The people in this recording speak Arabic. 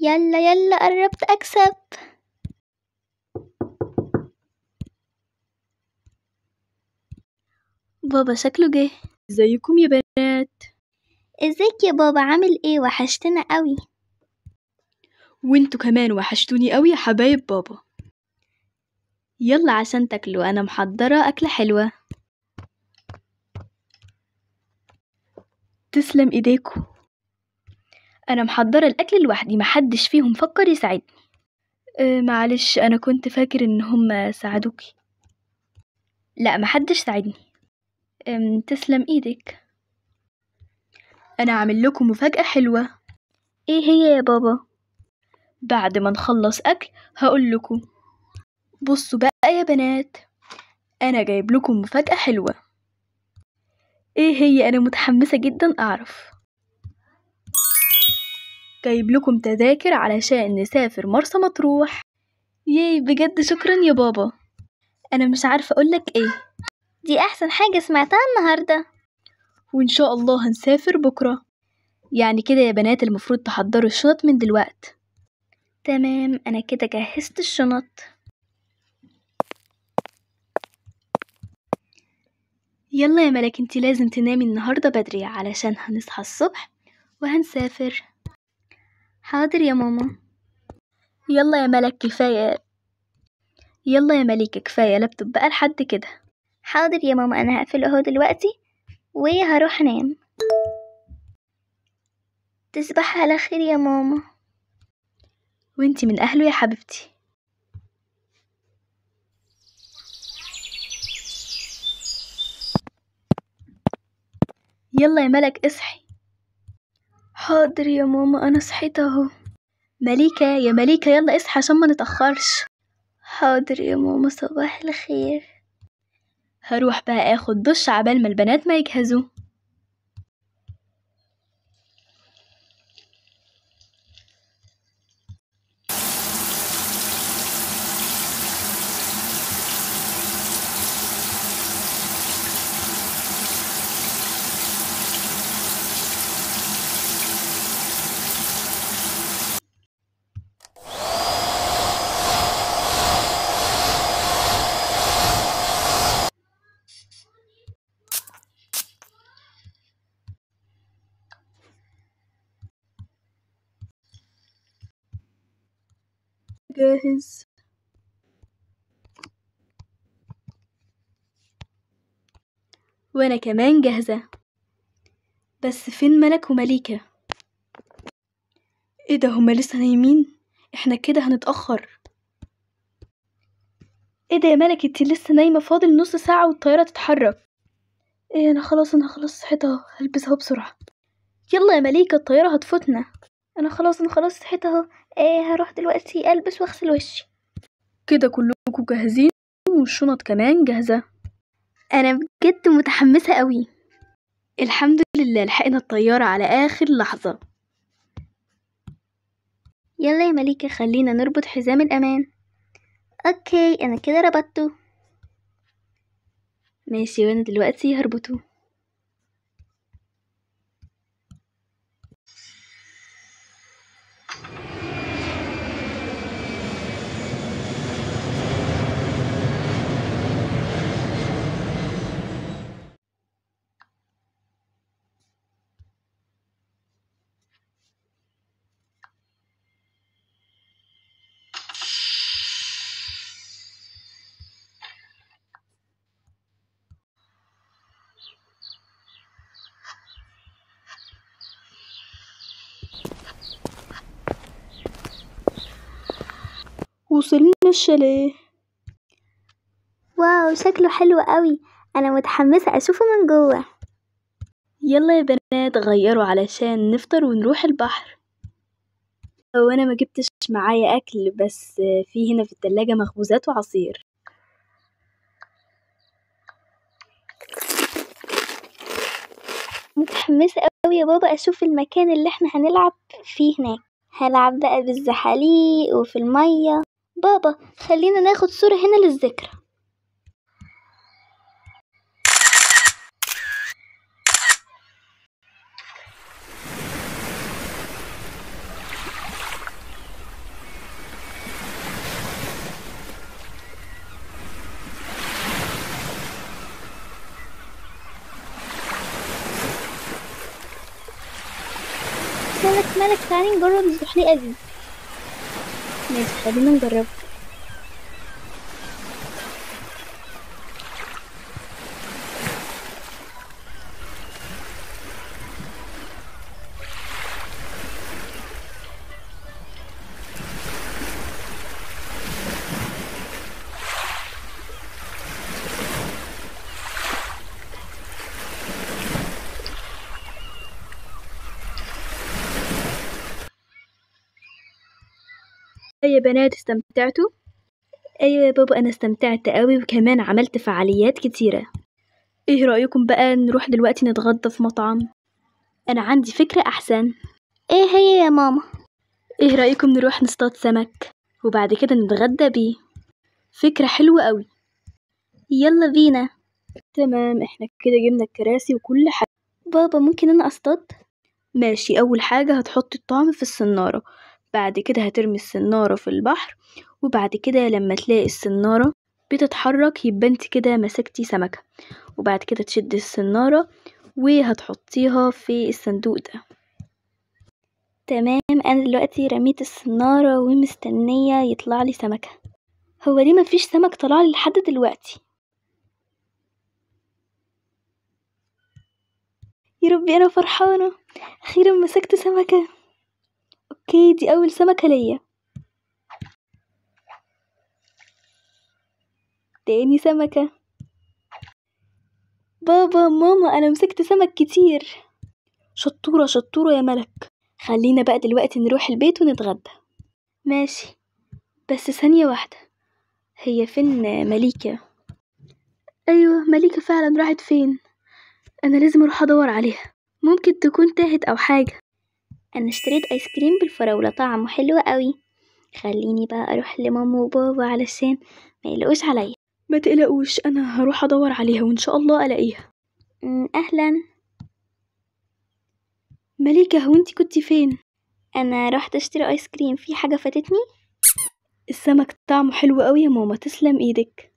يلا يلا قربت أكسب. بابا شكله جه. ازيكم يا بنات؟ ازيك يا بابا، عامل ايه؟ وحشتنا قوي. وانتوا كمان وحشتوني قوي يا حبايب بابا. يلا عشان تاكلوا، انا محضرة اكلة حلوة. تسلم ايديكم. انا محضرة الاكل لوحدي، محدش فيهم فكر يساعدني. معلش، انا كنت فاكر ان هم ساعدوكي. لا، محدش ساعدني. تسلم ايدك. انا عامل لكم مفاجأة حلوة. ايه هي يا بابا؟ بعد ما نخلص اكل هقول لكم. بصوا بقى يا بنات، انا جايب لكم مفاجأة حلوة. ايه هي؟ انا متحمسة جدا اعرف. جايب لكم تذاكر علشان نسافر مرسى مطروح. ياي، بجد شكرا يا بابا. انا مش عارفة اقولك ايه. دي احسن حاجة سمعتها النهاردة. وان شاء الله هنسافر بكرة. يعني كده يا بنات المفروض تحضروا الشنط من دلوقت. تمام، انا كده جهزت الشنط. يلا يا ملك، انتي لازم تنامي النهاردة بدري علشان هنصحى الصبح وهنسافر. حاضر يا ماما. يلا يا ملك كفاية. يلا يا مليكة كفاية لابتوب بقى لحد كده. حاضر يا ماما، انا هقفله اهو دلوقتي وهروح انام. تصبح على خير يا ماما. وانتي من اهله يا حبيبتي. يلا يا ملك اصحي. حاضر يا ماما، انا صحيت اهو. مليكة يا مليكة، يلا اصحى عشان ما نتأخرش. حاضر يا ماما، صباح الخير. هروح بقى اخد دش عبال ما البنات ما يجهزوا. جاهز. وانا كمان جاهزة. بس فين ملك ومليكة؟ ايه ده، هما لسه نايمين؟ احنا كده هنتأخر. ايه ده يا ملك، انتي لسه نايمة؟ فاضل نص ساعة والطيارة تتحرك. ايه، انا خلاص صحيت اهو، هلبس اهو بسرعة. يلا يا مليكة، الطيارة هتفوتنا. انا خلاص صحيت اهو. هروح دلوقتي البس واغسل وشي. كده كلكم جاهزين والشنط كمان جاهزة. انا بجد متحمسة قوي. الحمد لله لحقنا الطيارة على آخر لحظة. يلا يا مليكة، خلينا نربط حزام الأمان. اوكي، انا كده ربطته. ماشي، وانا دلوقتي هربطه. وصلنا الشاليه. واو، شكله حلو قوي. انا متحمسة اشوفه من جوه. يلا يا بنات غيروا علشان نفطر ونروح البحر. وانا ما جبتش معايا اكل، بس في هنا في التلاجة مخبوزات وعصير. متحمسة قوي يا بابا اشوف المكان اللي احنا هنلعب فيه هناك. هلعب بقى بالزحاليق وفي المية. بابا، خلينا ناخد صورة هنا للذكرى. مالك تعالي نجرب الزحليقة دي. ماشي خلينا نجرب. يا بنات استمتعتوا؟ ايوه يا بابا انا استمتعت قوي وكمان عملت فعاليات كتيرة. ايه رأيكم بقى نروح دلوقتي نتغدى في مطعم؟ انا عندي فكرة احسن. ايه هي يا ماما؟ ايه رأيكم نروح نصطاد سمك وبعد كده نتغدى بيه؟ فكرة حلوة قوي. يلا بينا. تمام احنا كده جبنا الكراسي وكل حاجة. بابا ممكن انا اصطاد؟ ماشي، اول حاجة هتحط الطعم في الصنارة، بعد كده هترمي الصنارة في البحر، وبعد كده لما تلاقي الصنارة بتتحرك يبقى انت كده مسكتي سمكة، وبعد كده تشدي الصنارة وهتحطيها في الصندوق ده. تمام انا دلوقتي رميت الصنارة ومستنية يطلع لي سمكة. هو ليه مفيش سمك طلع لي لحد دلوقتي؟ يا ربي انا فرحانة، اخيرا مسكت سمكة. اوكي دي اول سمكة ليا. تاني سمكة. بابا ماما انا مسكت سمك كتير. شطورة شطورة يا ملك. خلينا بقى دلوقتي نروح البيت ونتغدى. ماشي. بس ثانية واحدة، هي فين مليكة؟ ايوه مليكة فعلا راحت فين؟ انا لازم اروح ادور عليها، ممكن تكون تاهت او حاجة. انا اشتريت ايس كريم بالفراولة طعمه حلو قوي، خليني بقى اروح لماما وبابا علشان ما يقلقوش عليا. ما تقلقوش انا هروح ادور عليها وان شاء الله الاقيها. اهلا. مليكة هو انتي كنتي فين؟ انا رحت اشتري ايس كريم، في حاجة فاتتني؟ السمك طعمه حلو قوي يا ماما، تسلم ايدك.